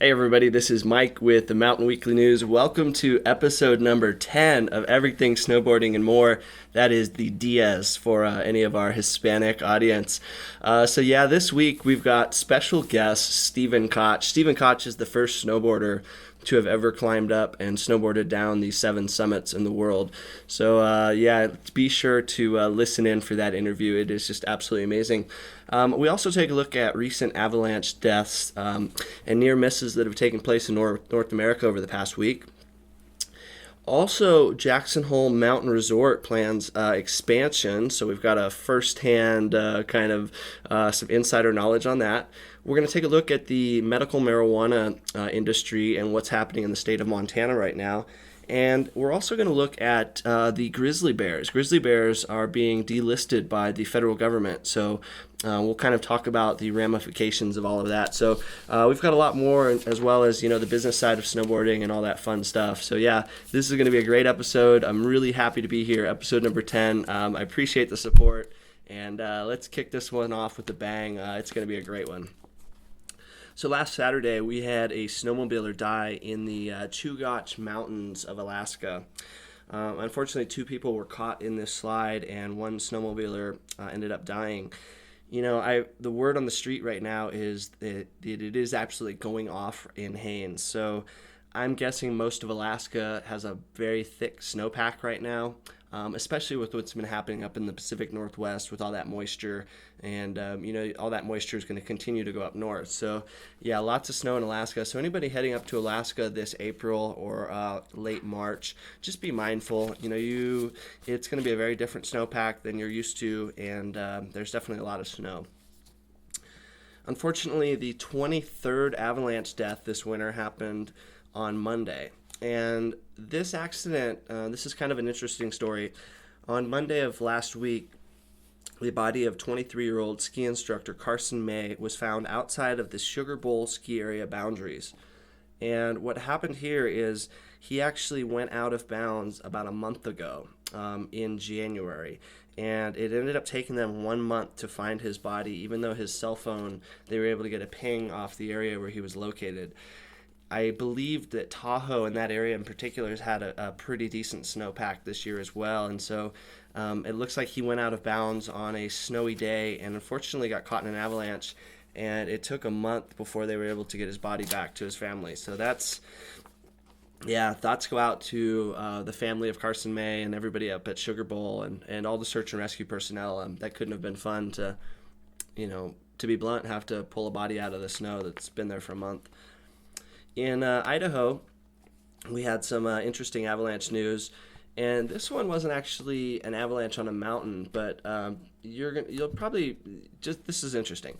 Hey everybody, this is Mike with the Mountain Weekly News. Welcome to episode number 10 of Everything Snowboarding and More. That is the Diaz for any of our Hispanic audience. This week we've got special guest Stephen Koch. Stephen Koch is the first snowboarder to have ever climbed up and snowboarded down the 7 summits in the world. Be sure to listen in for that interview. It is just absolutely amazing. We also take a look at recent avalanche deaths and near misses that have taken place in North America over the past week. Also, Jackson Hole Mountain Resort plans expansion, so we've got a first-hand some insider knowledge on that. We're going to take a look at the medical marijuana industry and what's happening in the state of Montana right now. And we're also going to look at the grizzly bears. Grizzly bears are being delisted by the federal government, so we'll kind of talk about the ramifications of all of that. So we've got a lot more, as well as the business side of snowboarding and all that fun stuff. So this is going to be a great episode. I'm really happy to be here. Episode number 10. I appreciate the support, and let's kick this one off with a bang. It's going to be a great one. So last Saturday, we had a snowmobiler die in the Chugach Mountains of Alaska. Unfortunately, 2 people were caught in this slide, and one snowmobiler ended up dying. The word on the street right now is that it is absolutely going off in Haines. So I'm guessing most of Alaska has a very thick snowpack right now, especially with what's been happening up in the Pacific Northwest with all that moisture. And, all that moisture is going to continue to go up north. So, lots of snow in Alaska. So anybody heading up to Alaska this April or late March, just be mindful. It's going to be a very different snowpack than you're used to, and there's definitely a lot of snow. Unfortunately, the 23rd avalanche death this winter happened on Monday. And this accident, this is kind of an interesting story. On Monday of last week, the body of 23-year-old ski instructor Carson May was found outside of the Sugar Bowl ski area boundaries. And what happened here is he actually went out of bounds about a month ago in January. And it ended up taking them 1 month to find his body, even though his cell phone, they were able to get a ping off the area where he was located. I believe that Tahoe and that area in particular has had a pretty decent snowpack this year as well. And so it looks like he went out of bounds on a snowy day and unfortunately got caught in an avalanche. And it took a month before they were able to get his body back to his family. So thoughts go out to the family of Carson May and everybody up at Sugar Bowl and all the search and rescue personnel. That couldn't have been fun to be blunt, have to pull a body out of the snow that's been there for a month. In Idaho, we had some interesting avalanche news, and this one wasn't actually an avalanche on a mountain, but you'll probably this is interesting.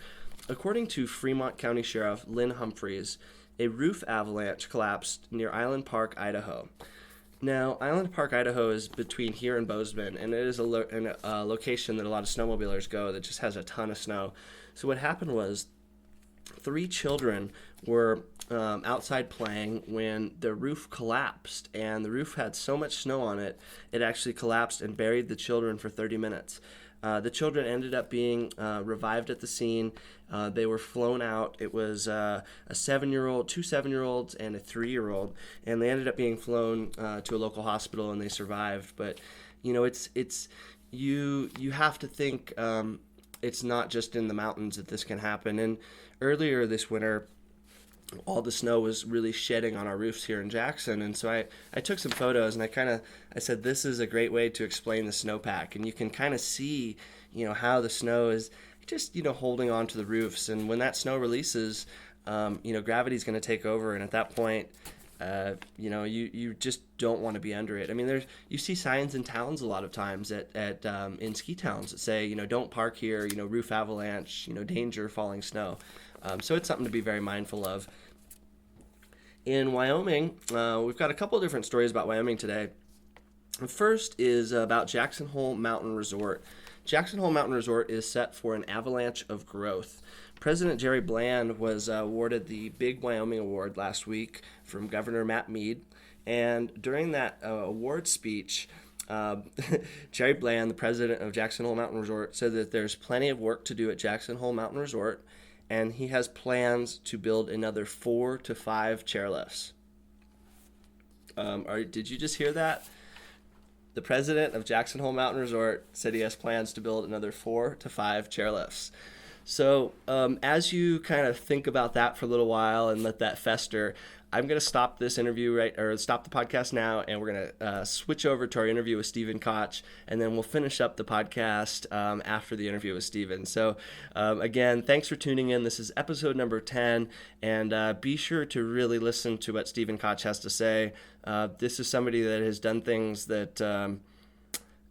According to Fremont County Sheriff Lynn Humphreys, a roof avalanche collapsed near Island Park, Idaho. Now, Island Park, Idaho is between here and Bozeman, and it is a location that a lot of snowmobilers go that just has a ton of snow. So what happened was 3 children were outside playing when the roof collapsed, and the roof had so much snow on it, it actually collapsed and buried the children for 30 minutes. The children ended up being revived at the scene. They were flown out. It was a 7-year-old, 2 7-year-olds, and a 3-year-old, and they ended up being flown to a local hospital, and they survived. But it's you have to think it's not just in the mountains that this can happen. And earlier this winter, all the snow was really shedding on our roofs here in Jackson, and so I took some photos, and I said this is a great way to explain the snowpack, and you can kind of see how the snow is just holding on to the roofs, and when that snow releases, gravity's going to take over, and at that point you just don't want to be under it. I mean, you see signs in towns a lot of times in ski towns that say don't park here, roof avalanche, danger, falling snow. So it's something to be very mindful of. In Wyoming, we've got a couple of different stories about Wyoming today. The first is about Jackson Hole Mountain Resort. Jackson Hole Mountain Resort is set for an avalanche of growth. President Jerry Bland was awarded the Big Wyoming Award last week from Governor Matt Mead. And during that award speech, Jerry Bland, the president of Jackson Hole Mountain Resort, said that there's plenty of work to do at Jackson Hole Mountain Resort, and he has plans to build another 4 to 5 chairlifts. Did you just hear that? The president of Jackson Hole Mountain Resort said he has plans to build another 4 to 5 chairlifts. So as you kind of think about that for a little while and let that fester, I'm going to stop this interview stop the podcast now, and we're going to switch over to our interview with Stephen Koch, and then we'll finish up the podcast after the interview with Stephen. So again, thanks for tuning in. This is episode number 10, and be sure to really listen to what Stephen Koch has to say. This is somebody that has done things that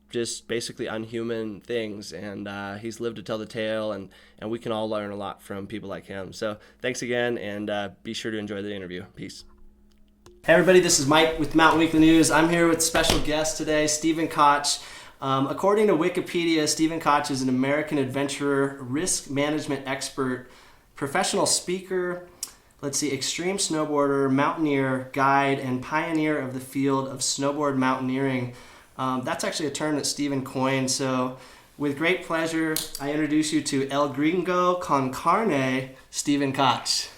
just basically unhuman things, and he's lived to tell the tale, and we can all learn a lot from people like him. So thanks again, and be sure to enjoy the interview. Peace. Hey everybody, this is Mike with Mountain Weekly News. I'm here with special guest today, Stephen Koch. According to Wikipedia, Stephen Koch is an American adventurer, risk management expert, professional speaker, extreme snowboarder, mountaineer, guide, and pioneer of the field of snowboard mountaineering. That's actually a term that Stephen coined. So with great pleasure, I introduce you to El Gringo con Carne, Stephen Koch.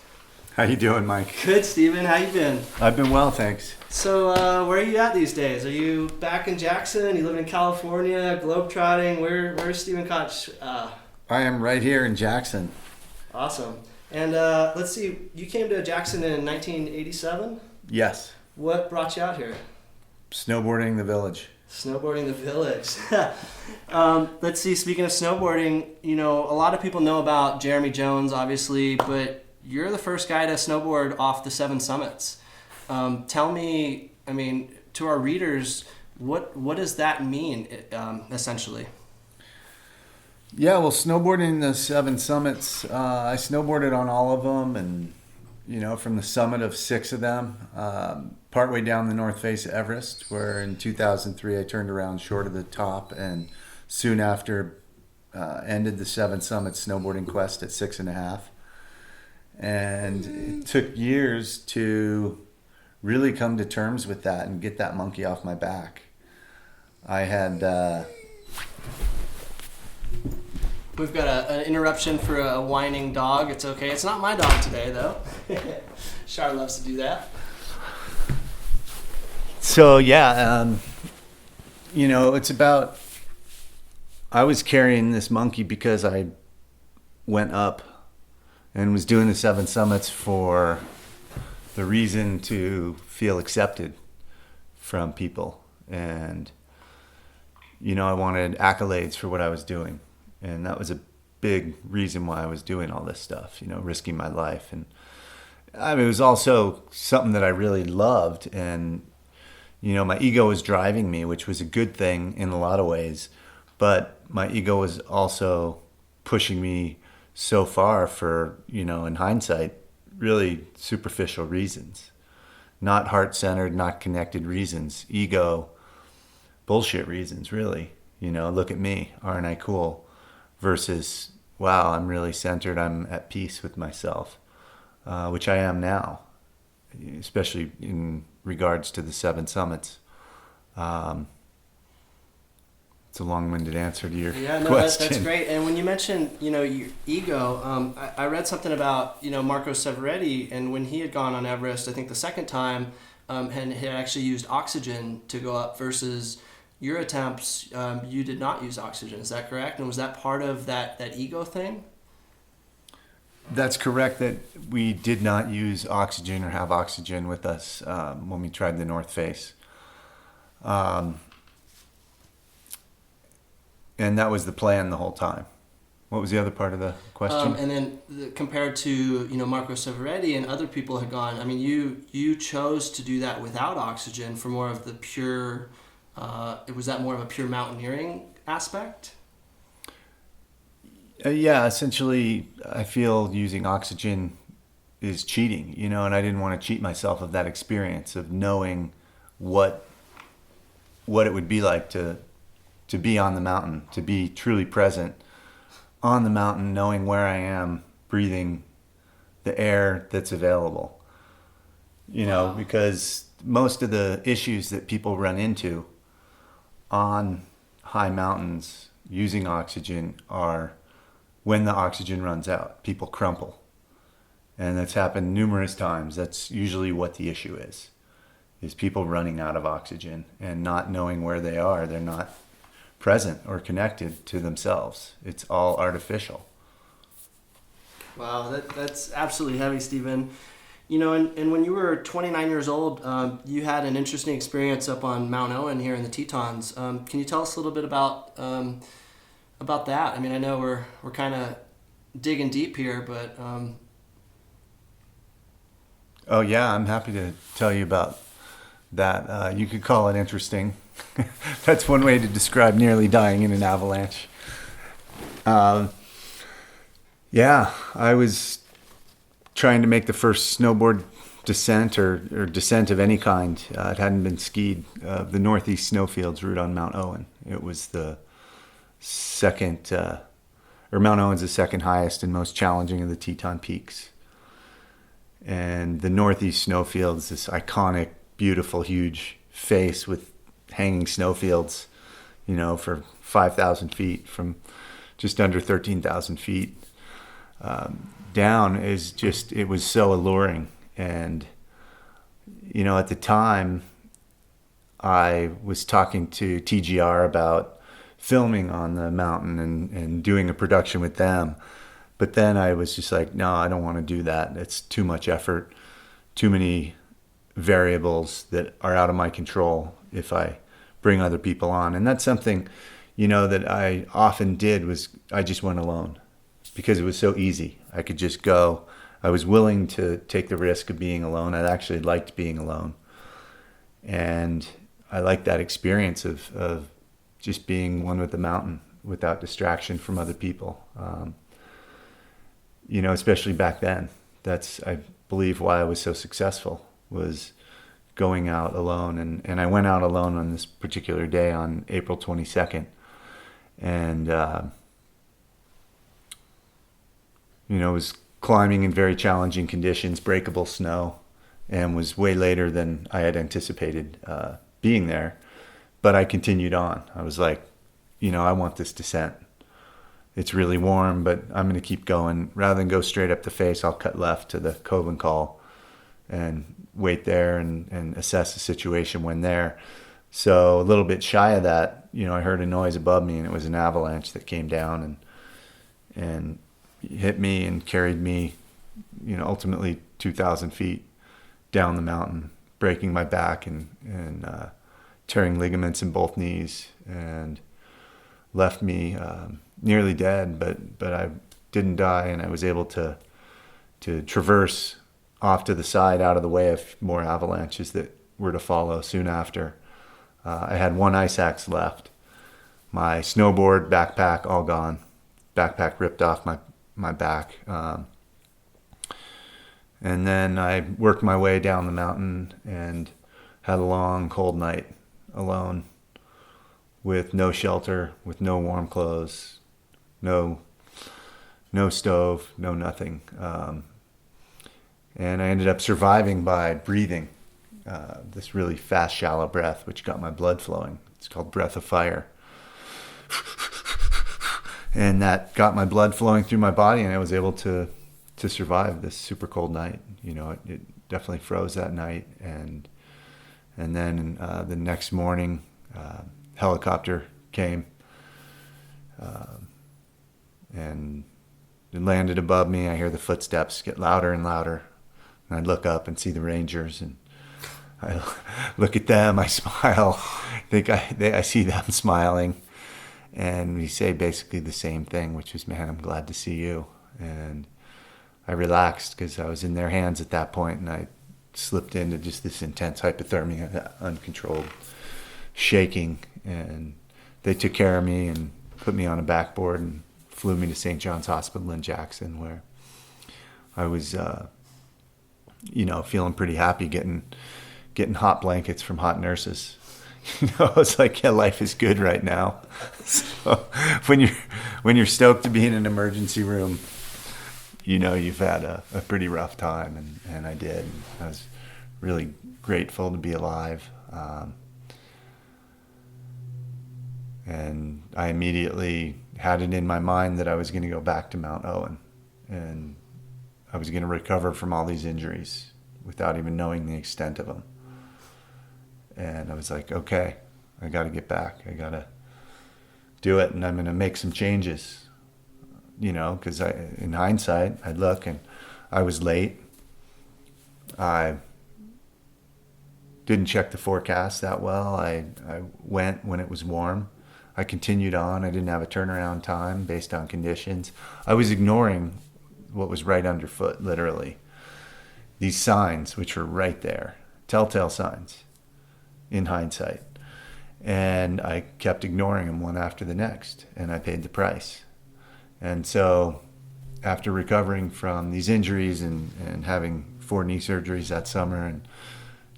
How you doing, Mike? Good, Stephen. How you been? I've been well, thanks. So where are you at these days? Are you back in Jackson? You living in California, globetrotting? Where's Stephen Koch? I am right here in Jackson. Awesome. And let's see, you came to Jackson in 1987? Yes. What brought you out here? Snowboarding the village. Snowboarding the village. Let's see, speaking of snowboarding, a lot of people know about Jeremy Jones, obviously, but you're the first guy to snowboard off the 7 summits. Tell me, to our readers, what does that mean, essentially? Yeah, well, snowboarding the 7 summits, I snowboarded on all of them, and, from the summit of 6 of them, partway down the north face of Everest, where in 2003 I turned around short of the top, and soon after ended the 7 summit snowboarding quest at 6.5. And it took years to really come to terms with that and get that monkey off my back. I had... We've got an interruption for a whining dog. It's okay. It's not my dog today, though. Char loves to do that. So, yeah, it's about... I was carrying this monkey because I went up and was doing the 7 summits for the reason to feel accepted from people. And, I wanted accolades for what I was doing. And that was a big reason why I was doing all this stuff, risking my life. And it was also something that I really loved. And, my ego was driving me, which was a good thing in a lot of ways. But my ego was also pushing me so far for, in hindsight, really superficial reasons. Not heart-centered, not connected reasons. Ego, bullshit reasons, really. Look at me, aren't I cool? Versus, wow, I'm really centered, I'm at peace with myself, which I am now, especially in regards to the 7 summits. It's a long-winded answer to your question. That's great. And when you mentioned, your ego, I read something about, Marco Severetti, and when he had gone on Everest, I think the second time, and had actually used oxygen to go up versus your attempts, you did not use oxygen. Is that correct? And was that part of that ego thing? That's correct, that we did not use oxygen or have oxygen with us when we tried the North Face. And that was the plan the whole time. What was the other part of the question? And then compared to, Marco Severetti and other people had gone, you chose to do that without oxygen for more of the pure... was that more of a pure mountaineering aspect? Yeah, essentially, I feel using oxygen is cheating, and I didn't want to cheat myself of that experience of knowing what it would be like to be on the mountain, to be truly present on the mountain, knowing where I am, breathing the air that's available. Wow. Because most of the issues that people run into on high mountains using oxygen are when the oxygen runs out, people crumple. And that's happened numerous times. That's usually what the issue is people running out of oxygen and not knowing where they are. They're not present or connected to themselves. It's all artificial. Wow, that's absolutely heavy, Stephen. You know, and when you were 29 years old, you had an interesting experience up on Mount Owen here in the Tetons. Can you tell us a little bit about that? I mean, I know we're kind of digging deep here, but Oh yeah, I'm happy to tell you about that. You could call it interesting. That's one way to describe nearly dying in an avalanche. Yeah, I was trying to make the first snowboard descent or descent of any kind. It hadn't been skied. The Northeast Snowfields route on Mount Owen. It was the second, or Mount Owen's the second highest and most challenging of the Teton peaks. And the Northeast Snowfields, this iconic, beautiful, huge face with hanging snowfields, you know, for 5,000 feet from just under 13,000 feet down is just, it was so alluring. And, you know, at the time I was talking to TGR about filming on the mountain and doing a production with them. But then I was just like, no, I don't want to do that. It's too much effort, too many variables that are out of my control if I bring other people on. And that's something, you know, that I often did was I just went alone because it was so easy. I could just go. I was willing to take the risk of being alone. I actually liked being alone. And I liked that experience of just being one with the mountain without distraction from other people. You know, especially back then. That's, I believe, why I was so successful, was going out alone. And I went out alone on this particular day on April 22nd. And, you know, was climbing in very challenging conditions, breakable snow, and was way later than I had anticipated being there. But I continued on. I was like, you know, I want this descent. It's really warm, but I'm going to keep going. Rather than go straight up the face, I'll cut left to the Cove and Call and wait there and assess the situation when there. So a little bit shy of that, you know, I heard a noise above me, and it was an avalanche that came down and hit me and carried me, you know, ultimately 2,000 feet down the mountain, breaking my back and tearing ligaments in both knees, and left me nearly dead, but I didn't die, and I was able to traverse off to the side out of the way of more avalanches that were to follow soon after. I had one ice axe left. My snowboard, backpack, all gone. Backpack ripped off my back. And then I worked my way down the mountain and had a long, cold night alone with no shelter, with no warm clothes, no stove, no nothing. And I ended up surviving by breathing this really fast, shallow breath, which got my blood flowing. It's called breath of fire. And that got my blood flowing through my body, and I was able to survive this super cold night. You know, it definitely froze that night. And then the next morning, helicopter came and it landed above me. I hear the footsteps get louder and louder, and I look up and see the Rangers, and I look at them, I smile. I see them smiling, and we say basically the same thing, which is, man, I'm glad to see you. And I relaxed because I was in their hands at that point, and I slipped into just this intense hypothermia, uncontrolled shaking, and they took care of me and put me on a backboard and flew me to St. John's Hospital in Jackson, where I was, you know, feeling pretty happy, getting hot blankets from hot nurses. You know, I was like, yeah, life is good right now. So when you're stoked to be in an emergency room, you know you've had a pretty rough time, and I did. I was really grateful to be alive. And I immediately had it in my mind that I was going to go back to Mount Owen, and I was going to recover from all these injuries without even knowing the extent of them. And I was like, okay, I got to get back. I got to do it, and I'm going to make some changes, because in hindsight, I look and I was late. I didn't check the forecast that well. I went when it was warm. I continued on. I didn't have a turnaround time based on conditions. I was ignoring what was right underfoot, literally. These signs, which were right there, telltale signs in hindsight. And I kept ignoring them one after the next, and I paid the price. And so after recovering from these injuries and having 4 knee surgeries that summer and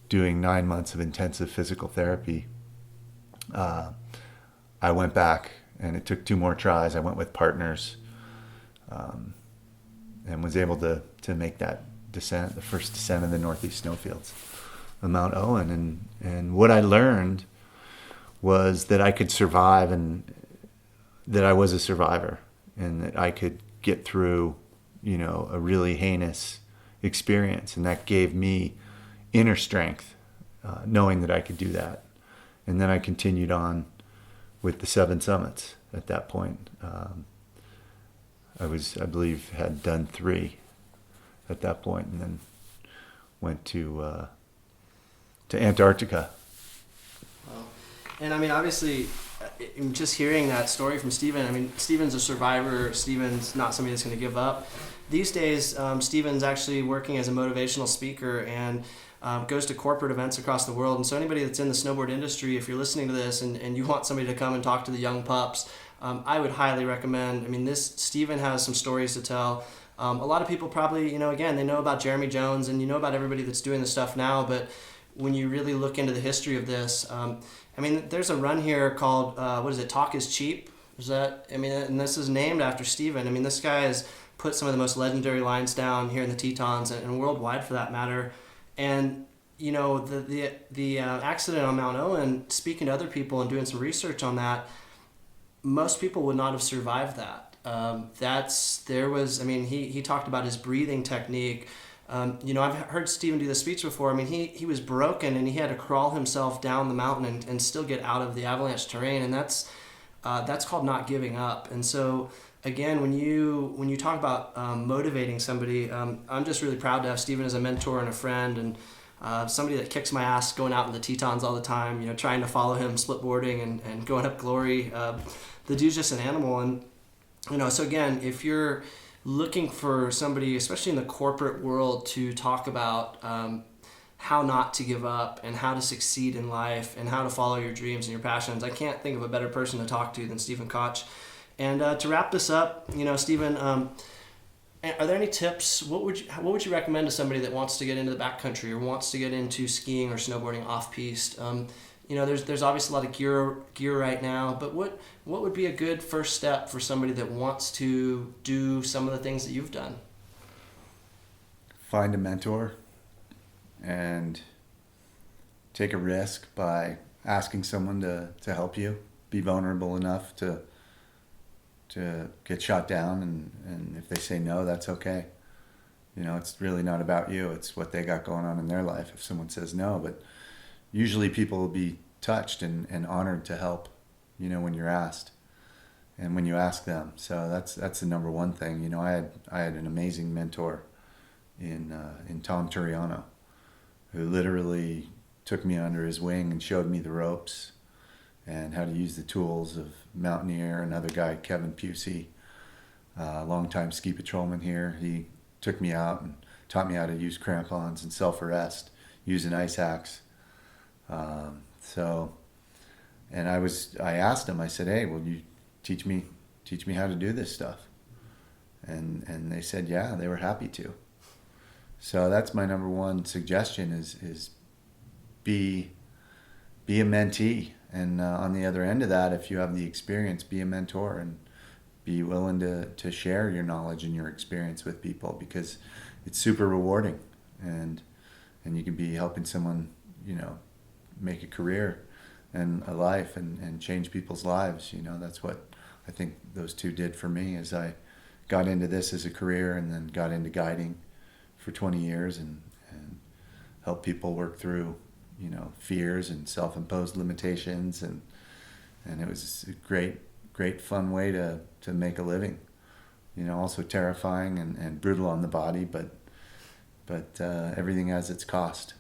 doing 9 months of intensive physical therapy, I went back, and it took 2 more tries. I went with partners, and was able to make that descent, the first descent of the Northeast Snowfields of Mount Owen. And what I learned was that I could survive, and that I was a survivor, and that I could get through, a really heinous experience. And that gave me inner strength, knowing that I could do that. And then I continued on with the 7 summits at that point. I believe, had done 3 at that point, and then went to Antarctica. Wow. And I mean, obviously, just hearing that story from Stephen, I mean, Stephen's a survivor. Stephen's not somebody that's going to give up. These days, Stephen's actually working as a motivational speaker and goes to corporate events across the world. And so anybody that's in the snowboard industry, if you're listening to this and you want somebody to come and talk to the young pups, I would highly recommend. I mean, Stephen has some stories to tell. A lot of people probably, again, they know about Jeremy Jones and about everybody that's doing this stuff now, but when you really look into the history of this, I mean, there's a run here called, Talk is Cheap? And this is named after Stephen. I mean, this guy has put some of the most legendary lines down here in the Tetons and worldwide for that matter. And, the accident on Mount Owen, speaking to other people and doing some research on that, most people would not have survived that. He talked about his breathing technique. I've heard Stephen do the speech before. I mean, he was broken and he had to crawl himself down the mountain and still get out of the avalanche terrain. And that's called not giving up. And so, again, when you talk about motivating somebody, I'm just really proud to have Stephen as a mentor and a friend, and somebody that kicks my ass going out in the Tetons all the time, trying to follow him splitboarding and going up glory. The dude's just an animal. And, so again, if you're looking for somebody, especially in the corporate world, to talk about how not to give up and how to succeed in life and how to follow your dreams and your passions, I can't think of a better person to talk to than Stephen Koch. And to wrap this up, Stephen, are there any tips? What would you recommend to somebody that wants to get into the backcountry or wants to get into skiing or snowboarding off-piste? There's obviously a lot of gear right now, but what would be a good first step for somebody that wants to do some of the things that you've done? Find a mentor and take a risk by asking someone to help you. Be vulnerable enough to get shot down, and if they say no, that's okay. It's really not about you. It's what they got going on in their life if someone says no. But usually people will be touched and honored to help, when you're asked and when you ask them. So that's the number one thing. I had an amazing mentor in Tom Turiano, who literally took me under his wing and showed me the ropes and how to use the tools of Mountaineer. Another guy, Kevin Pusey, longtime ski patrolman here. He took me out and taught me how to use crampons and self-arrest, using ice axe. And I asked him, I said, hey, will you teach me how to do this stuff? And they said, yeah, they were happy to. So that's my number one suggestion is be a mentee. And on the other end of that, if you have the experience, be a mentor and be willing to share your knowledge and your experience with people, because it's super rewarding, and you can be helping someone, make a career and a life and change people's lives. That's what I think those two did for me as I got into this as a career and then got into guiding for 20 years and helped people work through, fears and self-imposed limitations. And it was a great fun way to make a living. Also terrifying and brutal on the body, but everything has its cost.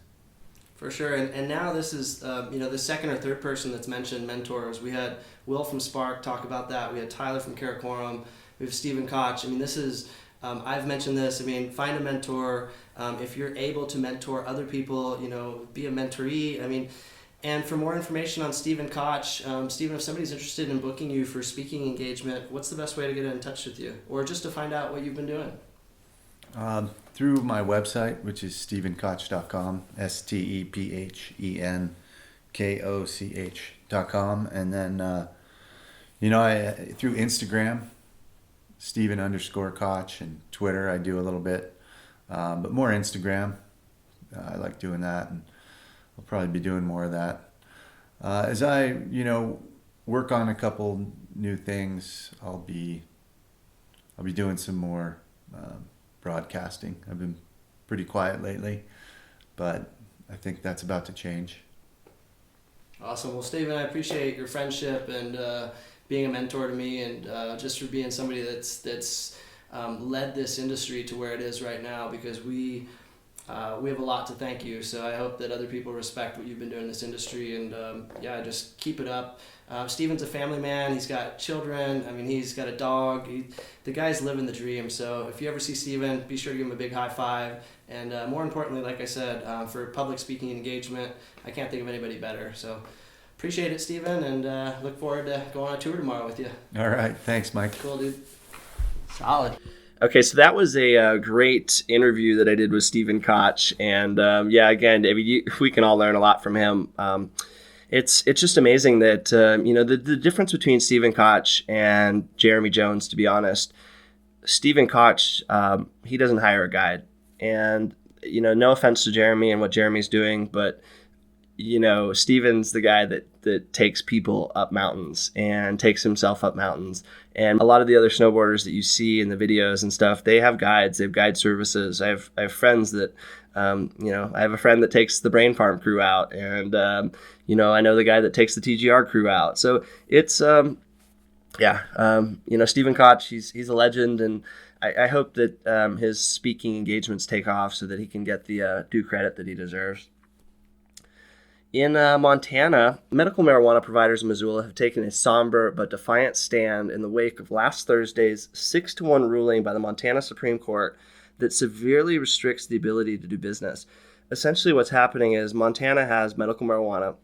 For sure, and now this is the second or third person that's mentioned mentors. We had Will from Spark talk about that. We had Tyler from Karakoram. We have Stephen Koch. This is I've mentioned this. Find a mentor. If you're able to mentor other people, be a mentoree. And for more information on Stephen Koch, Stephen, if somebody's interested in booking you for speaking engagement, what's the best way to get in touch with you, or just to find out what you've been doing? Through my website, which is stephenkoch.com, STEPHENKOCH.com, and then through Instagram, Stephen_Koch, and Twitter I do a little bit, but more Instagram. I like doing that, and I'll probably be doing more of that. As I work on a couple new things, I'll be doing some more broadcasting. I've been pretty quiet lately, but I think that's about to change. Awesome. Well, Stephen, I appreciate your friendship and being a mentor to me, and just for being somebody that's led this industry to where it is right now, because we have a lot to thank you. So I hope that other people respect what you've been doing in this industry, and just keep it up. Stephen's a family man. He's got children. He's got a dog. The guy's living the dream. So if you ever see Stephen, be sure to give him a big high five. And more importantly, like I said, for public speaking engagement, I can't think of anybody better. So appreciate it, Stephen, and look forward to going on a tour tomorrow with you. All right. Thanks, Mike. Cool, dude. Solid. Okay, so that was a great interview that I did with Stephen Koch, and again, we can all learn a lot from him. It's just amazing that the difference between Stephen Koch and Jeremy Jones. To be honest, Stephen Koch, he doesn't hire a guide, and no offense to Jeremy and what Jeremy's doing, but Stephen's the guy that takes people up mountains and takes himself up mountains. And a lot of the other snowboarders that you see in the videos and stuff, they have guides, they have guide services. I have friends that, I have a friend that takes the Brain Farm crew out, and, I know the guy that takes the TGR crew out. So it's, Stephen Koch, he's a legend, and I hope that his speaking engagements take off so that he can get the due credit that he deserves. In Montana, medical marijuana providers in Missoula have taken a somber but defiant stand in the wake of last Thursday's 6-1 ruling by the Montana Supreme Court that severely restricts the ability to do business. Essentially what's happening is Montana has medical marijuana.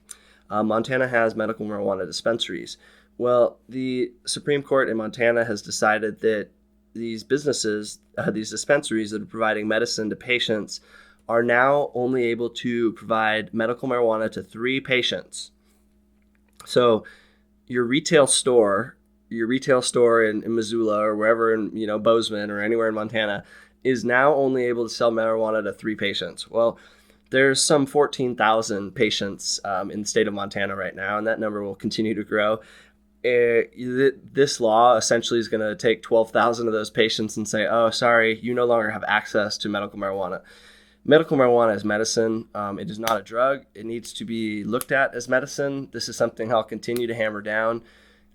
Montana has medical marijuana dispensaries. Well, the Supreme Court in Montana has decided that these businesses, these dispensaries that are providing medicine to patients, are now only able to provide medical marijuana to 3 patients. So your retail store in Missoula or wherever in Bozeman or anywhere in Montana is now only able to sell marijuana to 3 patients. Well, there's some 14,000 patients in the state of Montana right now, and that number will continue to grow. This law essentially is going to take 12,000 of those patients and say, oh, sorry, you no longer have access to medical marijuana. Medical marijuana is medicine. It is not a drug. It needs to be looked at as medicine. This is something I'll continue to hammer down.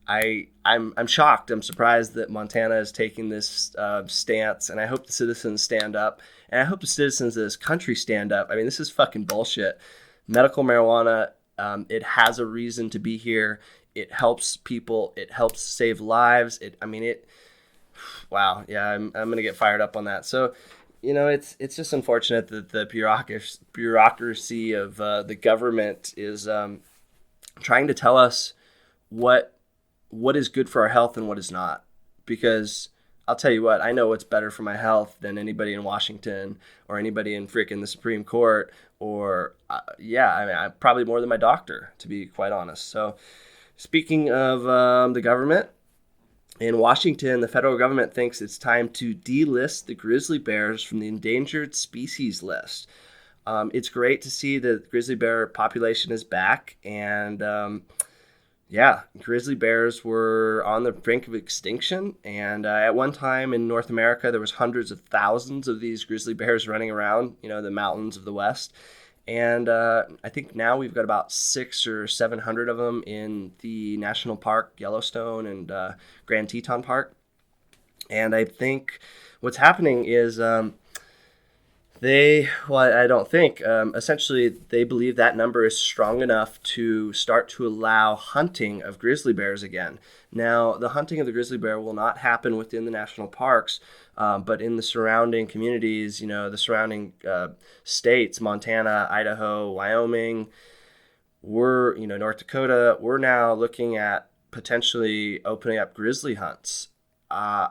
I'm shocked. I'm surprised that Montana is taking this stance, and I hope the citizens stand up. And I hope the citizens of this country stand up. this is fucking bullshit. Medical marijuana, it has a reason to be here. It helps people. It helps save lives. Wow. Yeah, I'm going to get fired up on that. So, it's just unfortunate that the bureaucracy of the government is trying to tell us what is good for our health and what is not. Because I'll tell you what, I know what's better for my health than anybody in Washington or anybody in freaking the Supreme Court or, I'm probably more than my doctor, to be quite honest. So speaking of the government, in Washington, the federal government thinks it's time to delist the grizzly bears from the endangered species list. It's great to see that the grizzly bear population is back, and Yeah, grizzly bears were on the brink of extinction, and at one time in North America, there was hundreds of thousands of these grizzly bears running around, the mountains of the West. And I think now we've got about 600 or 700 of them in the national park, Yellowstone and Grand Teton Park. And I think what's happening is I don't think, essentially, they believe that number is strong enough to start to allow hunting of grizzly bears again. Now, the hunting of the grizzly bear will not happen within the national parks, but in the surrounding communities, the surrounding states, Montana, Idaho, Wyoming, North Dakota, we're now looking at potentially opening up grizzly hunts. I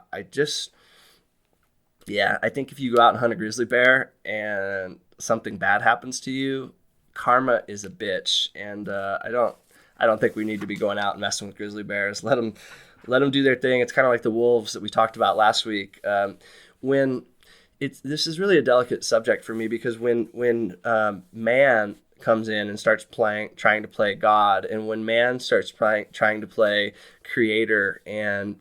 think if you go out and hunt a grizzly bear and something bad happens to you, karma is a bitch, and I don't think we need to be going out and messing with grizzly bears. Let them do their thing. It's kind of like the wolves that we talked about last week. This is really a delicate subject for me, because when man comes in and starts trying to play God, and when man starts trying to play creator, and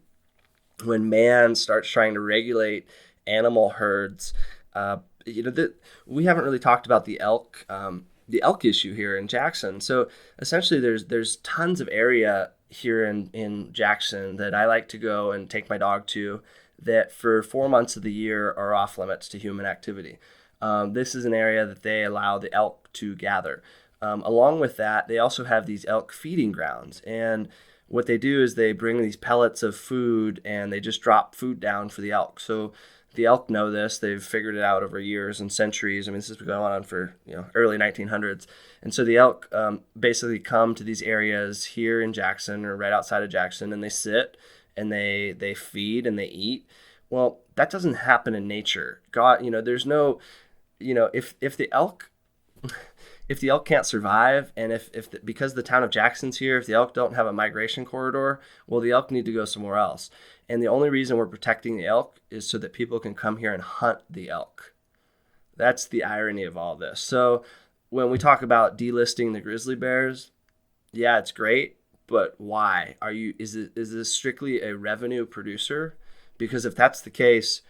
when man starts trying to regulate animal herds, we haven't really talked about the elk issue here in Jackson. So essentially, there's tons of area here in Jackson that I like to go and take my dog to, that for 4 months of the year are off limits to human activity. This is an area that they allow the elk to gather. Along with that, they also have these elk feeding grounds, and what they do is they bring these pellets of food and they just drop food down for the elk. So the elk know this. They've figured it out over years and centuries. I mean, this has been going on for early 1900s. And so the elk basically come to these areas here in Jackson or right outside of Jackson, and they sit and they feed and they eat. Well, that doesn't happen in nature. God, there's no, if the elk can't survive, and because the town of Jackson's here, if the elk don't have a migration corridor, well, the elk need to go somewhere else. And the only reason we're protecting the elk is so that people can come here and hunt the elk. That's the irony of all this. So when we talk about delisting the grizzly bears, yeah, it's great, but why? Is this strictly a revenue producer? Because if that's the case,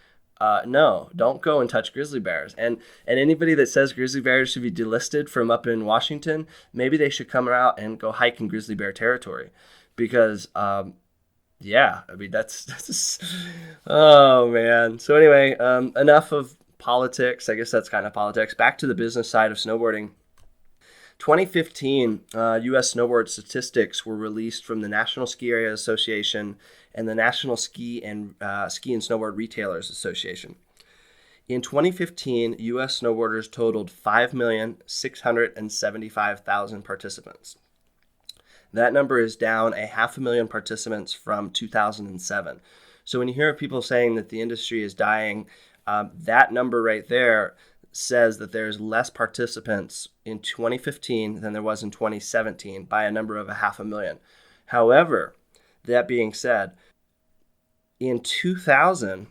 no, don't go and touch grizzly bears. And anybody that says grizzly bears should be delisted from up in Washington, maybe they should come out and go hike in grizzly bear territory, because that's oh man. So anyway, enough of politics. I guess that's kind of politics. Back to the business side of snowboarding. 2015 U.S. snowboard statistics were released from the National Ski Area Association and the National Ski and Snowboard Retailers Association. In 2015, U.S. snowboarders totaled 5,675,000 participants. That number is down 500,000 participants from 2007. So when you hear people saying that the industry is dying, that number right there says that there's less participants in 2015 than there was in 2017 by a number of 500,000. However, that being said, in 2000,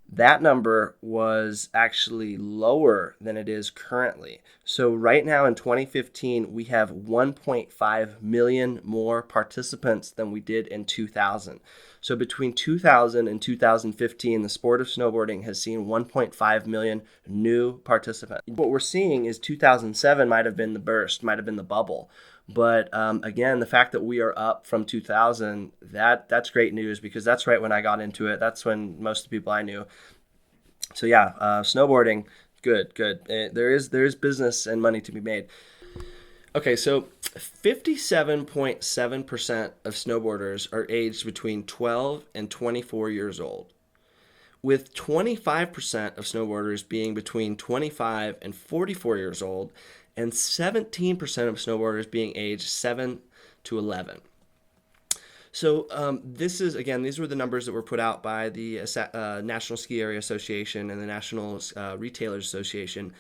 that number was actually lower than it is currently. So right now in 2015, we have 1.5 million more participants than we did in 2000. So between 2000 and 2015, the sport of snowboarding has seen 1.5 million new participants. What we're seeing is 2007 might have been the burst, might have been the bubble. But again, the fact that we are up from 2000, that's great news, because that's right when I got into it. That's when most of the people I knew. So yeah, snowboarding, good. There is business and money to be made. Okay, so 57.7% of snowboarders are aged between 12 and 24 years old, with 25% of snowboarders being between 25 and 44 years old, and 17% of snowboarders being aged 7 to 11. So these were the numbers that were put out by the National Ski Area Association and the National Retailers Association.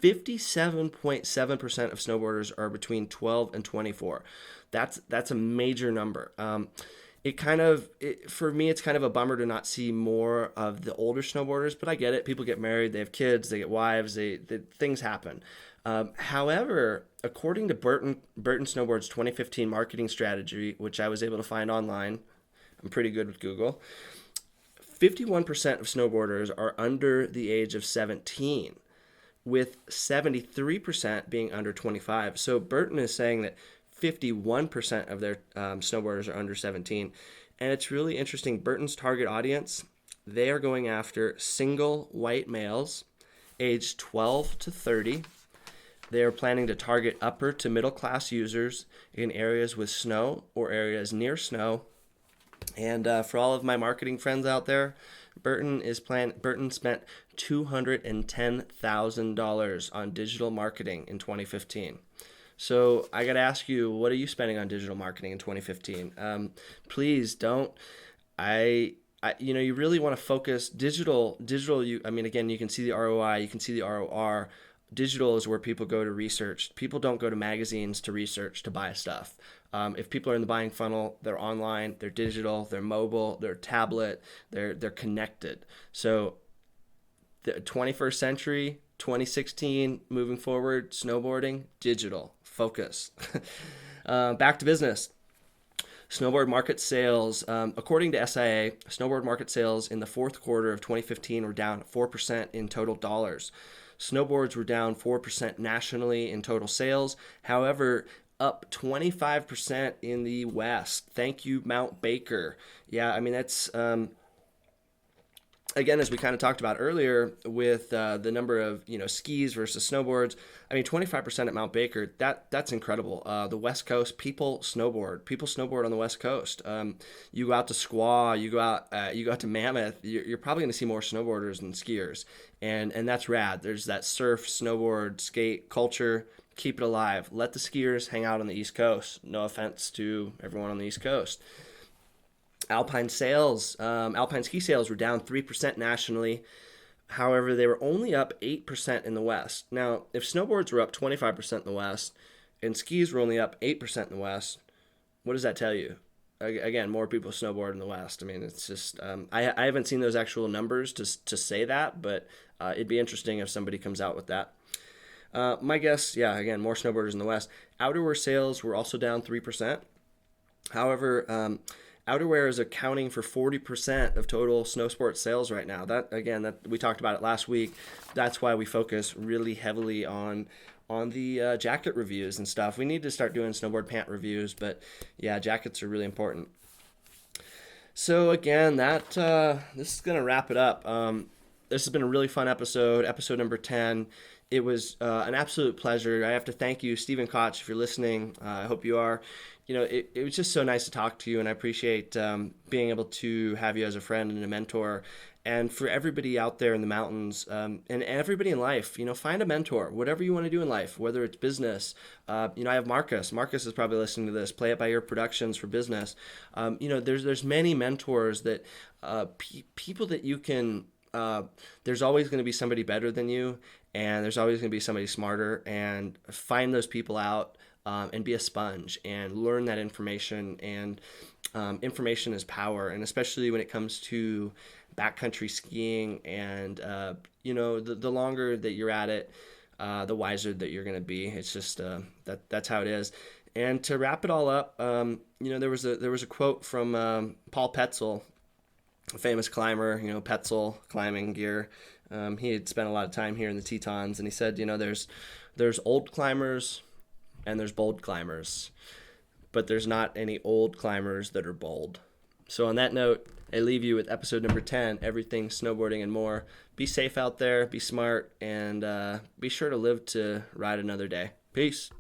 57.7% of snowboarders are between 12 and 24. That's a major number. For me, it's kind of a bummer to not see more of the older snowboarders, but I get it. People get married, they have kids, they get wives, things happen. However, according to Burton Snowboard's 2015 marketing strategy, which I was able to find online, I'm pretty good with Google, 51% of snowboarders are under the age of 17, with 73% being under 25. So Burton is saying that 51% of their snowboarders are under 17. And it's really interesting. Burton's target audience, they are going after single white males aged 12 to 30. They are planning to target upper to middle class users in areas with snow or areas near snow. And for all of my marketing friends out there, Burton spent $210,000 on digital marketing in 2015. So I got to ask you, what are you spending on digital marketing in 2015? Please don't. You really want to focus digital. Again, you can see the ROI, you can see the ROR. Digital is where people go to research. People don't go to magazines to research, to buy stuff. If people are in the buying funnel, they're online, they're digital, they're mobile, they're tablet, they're connected. So the 21st century, 2016, moving forward, snowboarding, digital, focus. Back to business. Snowboard market sales, according to SIA, snowboard market sales in the fourth quarter of 2015 were down 4% in total dollars. Snowboards were down 4% nationally in total sales. However, up 25% in the West. Thank you, Mount Baker. Yeah, that's again, as we kind of talked about earlier with the number of skis versus snowboards. 25% at Mount Baker. That's incredible. The West Coast, people snowboard on the West Coast. You go out to Squaw, you go out to Mammoth. You're probably going to see more snowboarders than skiers, and that's rad. There's that surf, snowboard, skate culture. Keep it alive. Let the skiers hang out on the East Coast. No offense to everyone on the East Coast. Alpine ski sales were down 3% nationally. However, they were only up 8% in the West. Now, if snowboards were up 25% in the West and skis were only up 8% in the West, what does that tell you? Again, more people snowboard in the West. It's just I haven't seen those actual numbers to say that, but it'd be interesting if somebody comes out with that. My guess, again, more snowboarders in the West. Outerwear sales were also down 3%. However, outerwear is accounting for 40% of total snow sports sales right now. That we talked about it last week. That's why we focus really heavily on the jacket reviews and stuff. We need to start doing snowboard pant reviews, but jackets are really important. So again, this is gonna wrap it up. This has been a really fun episode number 10. It was an absolute pleasure. I have to thank you, Stephen Koch, if you're listening. I hope you are. It was just so nice to talk to you, and I appreciate being able to have you as a friend and a mentor. And for everybody out there in the mountains and everybody in life, find a mentor, whatever you want to do in life, whether it's business. I have Marcus. Marcus is probably listening to this. Play It By Ear Productions for business. There's many mentors that people that you can. There's always going to be somebody better than you, and there's always going to be somebody smarter. And find those people out. And be a sponge and learn that information. And information is power, and especially when it comes to backcountry skiing. And the longer that you're at it, the wiser that you're going to be. It's just that's how it is. And to wrap it all up, there was a quote from Paul Petzl, a famous climber. Petzl climbing gear. He had spent a lot of time here in the Tetons, and he said, there's old climbers and there's bold climbers, but there's not any old climbers that are bold. So on that note, I leave you with episode number 10, Everything Snowboarding and More. Be safe out there, be smart, and be sure to live to ride another day. Peace.